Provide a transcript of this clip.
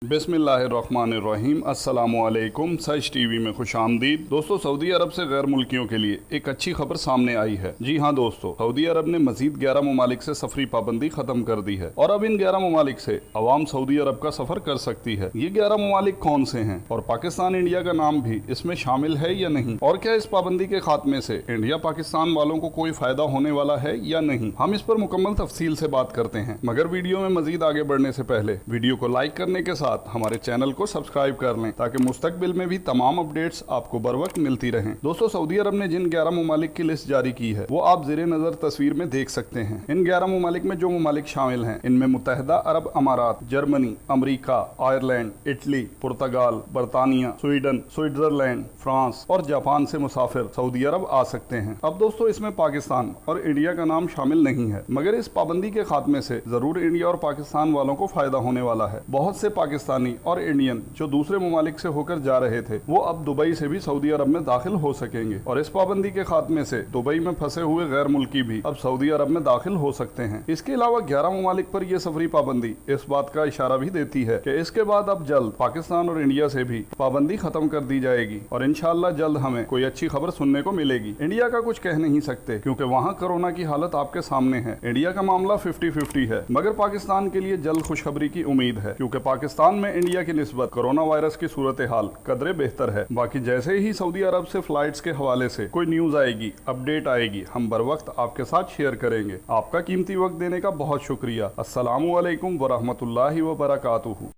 बिस्मिल्लाहिर्रहमानिर्रहीम अस्सलामुअलैकुम। सच टीवी में खुश आमदीद। दोस्तों, सऊदी अरब से गैर मुल्कियों के लिए एक अच्छी खबर सामने आई है। जी हाँ दोस्तों, सऊदी अरब ने मजीद 11 ममालिक से सफरी पाबंदी खत्म कर दी है और अब इन 11 ममालिक से अवाम सऊदी अरब का सफर कर सकती है। ये 11 ममालिक कौन से हैं और पाकिस्तान इंडिया का नाम भी इसमें शामिल है या नहीं, और क्या इस पाबंदी के खात्मे से इंडिया पाकिस्तान वालों को कोई फायदा होने वाला है या नहीं, हम इस पर मुकम्मल तफसील से बात करते हैं। मगर वीडियो में मजीद आगे बढ़ने से पहले वीडियो को लाइक करने के साथ हमारे चैनल को सब्सक्राइब कर लें ताकि मुस्तकबिल में भी तमाम अपडेट्स आपको बर वक्त मिलती रहें। दोस्तों, सऊदी अरब ने जिन 11 ममालिक की लिस्ट जारी की है वो आप ज़ेरे नजर तस्वीर में देख सकते हैं। इन 11 ममालिक में जो ममालिक शामिल हैं इनमें मुत्तहिदा अरब अमारात, जर्मनी, अमरीका, आयरलैंड, इटली, पुर्तगाल, बरतानिया, स्वीडन, स्विट्जरलैंड, फ्रांस और जापान से मुसाफिर सऊदी अरब आ सकते हैं। अब दोस्तों, इसमें पाकिस्तान और इंडिया का नाम शामिल नहीं है, मगर इस पाबंदी के खात्मे से जरूर इंडिया और पाकिस्तान वालों को फायदा होने वाला है। बहुत से पाकिस्तानी और इंडियन जो दूसरे ममालिक से होकर जा रहे थे वो अब दुबई से भी सऊदी अरब में दाखिल हो सकेंगे और इस पाबंदी के खात्मे से दुबई में फंसे हुए गैर मुल्की भी अब सऊदी अरब में दाखिल हो सकते हैं। इसके अलावा 11 ममालिक पर यह सफरी पाबंदी इस बात का इशारा भी देती है कि इसके बाद अब जल्द पाकिस्तान और इंडिया से भी पाबंदी खत्म कर दी जाएगी और इंशाअल्लाह जल्द हमें कोई अच्छी खबर सुनने को मिलेगी। इंडिया का कुछ कह नहीं सकते क्योंकि वहाँ कोरोना की हालत आपके सामने है। इंडिया का मामला 50-50 है, मगर पाकिस्तान के लिए जल्द खुशखबरी की उम्मीद है क्योंकि पाकिस्तान में इंडिया की निस्बत कोरोना वायरस की सूरत हाल कदरे बेहतर है। बाकी जैसे ही सऊदी अरब से फ्लाइट्स के हवाले से कोई न्यूज आएगी, अपडेट आएगी, हम बर वक्त आपके साथ शेयर करेंगे। आपका कीमती वक्त देने का बहुत शुक्रिया। अस्सलामु अलैकुम वरहमतुल्लाहि वबरकातुहू।